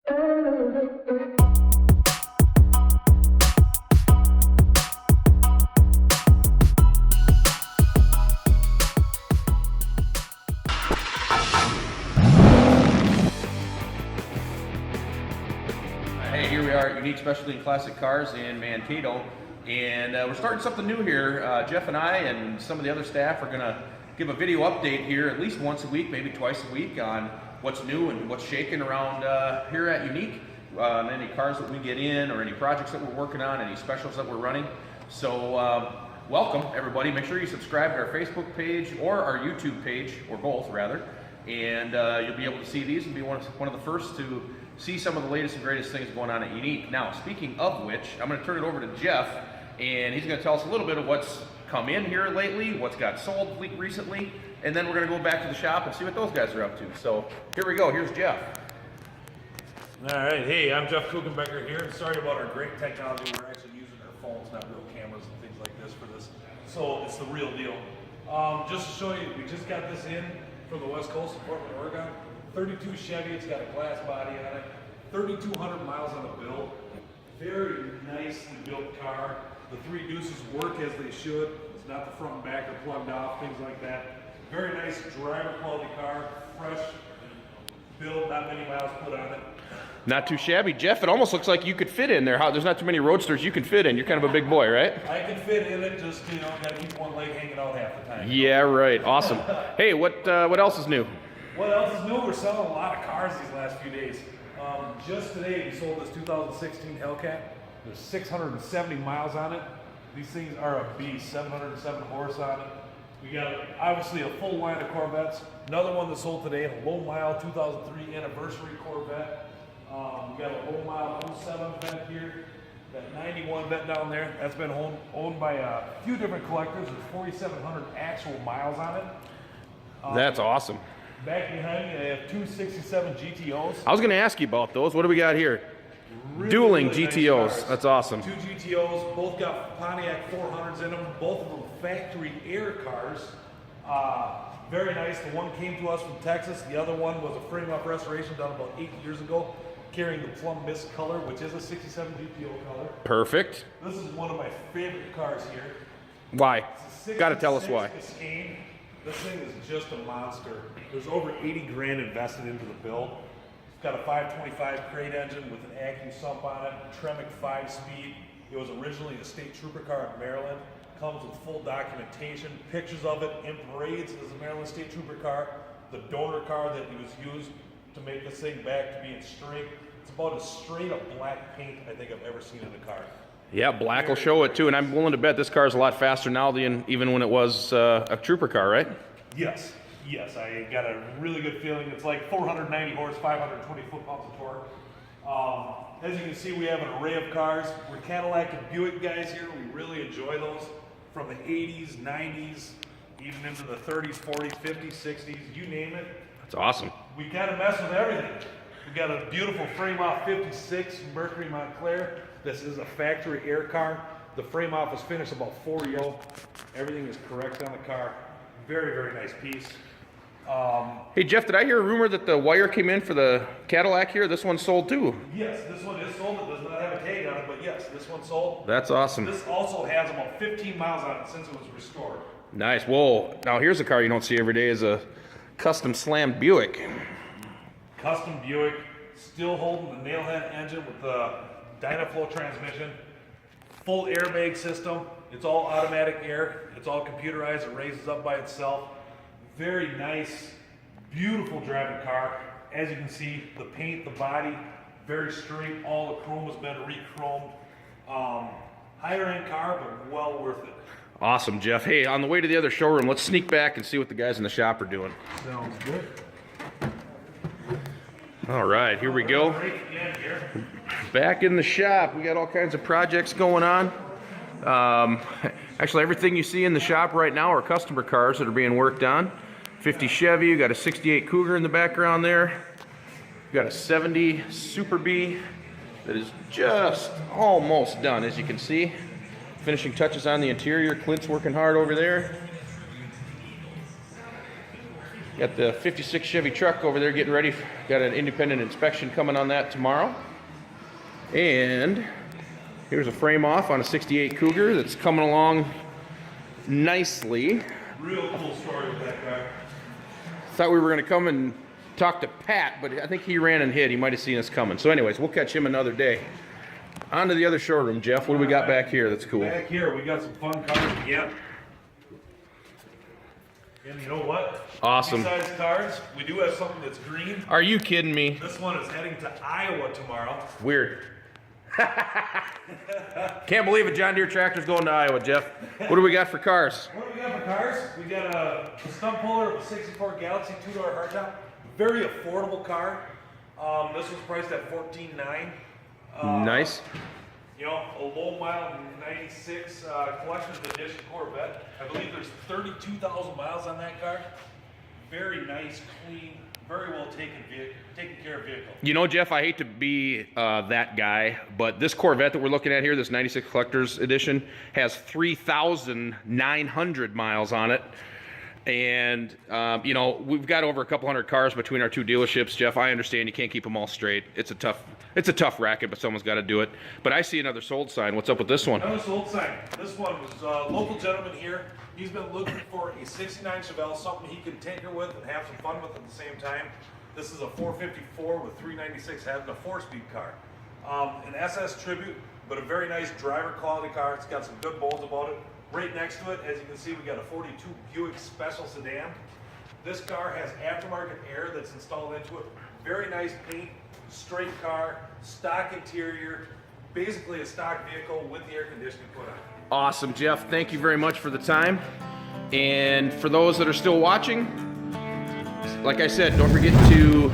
Hey, here we are at Unique Specialty and Classic Cars in Mankato, and we're starting something new here. Jeff and I and some of the other staff are going to give a video update here at least once a week, maybe twice a week, on what's new and what's shaking around here at Unique, on any cars that we get in or any projects that we're working on, any specials that we're running. So welcome everybody. Make sure you subscribe to our Facebook page or our YouTube page, or both rather, and you'll be able to see these and be one of the first to see some of the latest and greatest things going on at Unique. Now, speaking of which, I'm going to turn it over to Jeff, and he's going to tell us a little bit of what's come in here lately, what's got sold recently, and then we're going to go back to the shop and see what those guys are up to. So here we go. Here's Jeff. All right. Hey, I'm Jeff Kuchenbecker here, and sorry about our great technology. We're actually using our phones, not real cameras and things like this for this. So it's the real deal. Just to show you, we just got this in from the West Coast of Portland, Oregon. 32 Chevy, it's got a glass body on it, 3,200 miles on the bill. Very nicely built car. The three deuces work as they should. It's not the front and back are plugged off, things like that. Very nice driver quality car, fresh build, not many miles put on it. Not too shabby. Jeff, it almost looks like you could fit in there. There's not too many roadsters you can fit in. You're kind of a big boy, right? I can fit in it, just, got to keep one leg hanging out half the time. Yeah, right. Awesome. Hey, what else is new? What else is new? We're selling a lot of cars these last few days. Just today we sold this 2016 Hellcat. There's 670 miles on it. These things are a beast, 707 horse on it. We got obviously a full line of Corvettes. Another one that sold today, a low mile 2003 anniversary Corvette. We got a low mile 07 Vette here. That 91 Vette down there, that's been owned by a few different collectors. There's 4,700 actual miles on it. That's awesome. Back behind me, I have two 67 GTOs. I was going to ask you about those. What do we got here? Really, Dueling really GTOs. Nice, that's awesome. Two GTOs, both got Pontiac 400s in them. Both of them factory air cars. Very nice. The one came to us from Texas. The other one was a frame-up restoration done about 8 years ago, carrying the plum mist color, which is a 67 GTO color. Perfect. This is one of my favorite cars here. Why? Got to tell us why. Escape. This thing is just a monster. There's over 80 grand invested into the build. It's got a 525 crate engine with an Accu sump on it, Tremec 5-speed. It was originally a state trooper car in Maryland. Comes with full documentation, pictures of it in parades as a Maryland state trooper car. The donor car that was used to make this thing back to being straight. It's about as straight a black paint I think I've ever seen in a car. Yeah, black will show it too, and I'm willing to bet this car is a lot faster now than even when it was a trooper car, right? Yes, I got a really good feeling. It's like 490 horse, 520 foot-pounds of torque. As you can see, we have an array of cars. We're Cadillac and Buick guys here. We really enjoy those from the 80s, 90s, even into the 30s, 40s, 50s, 60s, you name it. That's awesome. We kind of mess with everything. We got a beautiful frame-off 56 Mercury Montclair. This is a factory air car. The frame-off was finished about 4 years ago. Everything is correct on the car. Very, very nice piece. Hey Jeff, did I hear a rumor that the wire came in for the Cadillac here? This one's sold too. Yes, this one is sold. It does not have a tag on it, but yes, this one's sold. That's awesome. This also has about 15 miles on it since it was restored. Nice. Whoa. Now here's a car you don't see every day, is a custom slammed Buick. Custom Buick, still holding the nailhead engine with the Dynaflow transmission. Full airbag system. It's all automatic air. It's all computerized. It raises up by itself. Very nice, beautiful driving car. As you can see, the paint, the body, very straight. All the chrome has been re-chromed. Higher end car, but well worth it. Awesome, Jeff. Hey, on the way to the other showroom, let's sneak back and see what the guys in the shop are doing. Sounds good. All right, here we go. Back in the shop, we got all kinds of projects going on. Actually, everything you see in the shop right now are customer cars that are being worked on. 50 Chevy, you got a 68 Cougar in the background there. You got a 70 Super B that is just almost done, as you can see. Finishing touches on the interior. Clint's working hard over there. Got the 56 Chevy truck over there getting ready. Got an independent inspection coming on that tomorrow. And here's a frame off on a 68 Cougar that's coming along nicely. Real cool story with that car. Thought we were going to come and talk to Pat, but I think he ran and hid. He might have seen us coming. So anyways, we'll catch him another day. On to the other showroom, Jeff. What do we got back here that's cool? Back here, we got some fun cars again. And you know what? Awesome. Besides cars, we do have something that's green. Are you kidding me? This one is heading to Iowa tomorrow. Weird. Can't believe a John Deere tractor's going to Iowa, Jeff. What do we got for cars? What do we got for cars? We got a stump puller of a 64 Galaxy 2-door hardtop. Very affordable car. This was priced at $14,900. Nice. You know, a low mile 96 collector's edition Corvette. I believe there's 32,000 miles on that car. Very nice, clean, very well taken care of vehicle. You know, Jeff, I hate to be that guy, but this Corvette that we're looking at here, this 96 Collector's Edition, has 3,900 miles on it. And, you know, we've got over a couple hundred cars between our two dealerships, Jeff. I understand you can't keep them all straight. It's a tough racket, but someone's got to do it. But I see another sold sign. What's up with this one? Another sold sign. This one was a local gentleman here. He's been looking for a 69 Chevelle, something he can tinker with and have some fun with at the same time. This is a 454 with 396 having a 4-speed car. An SS Tribute, but a very nice driver quality car. It's got some good bones about it. Right next to it, as you can see, we got a 42 Buick Special Sedan. This car has aftermarket air that's installed into it. Very nice paint, straight car, stock interior, basically a stock vehicle with the air conditioning put on. Awesome, Jeff. Thank you very much for the time. And for those that are still watching, like I said, don't forget to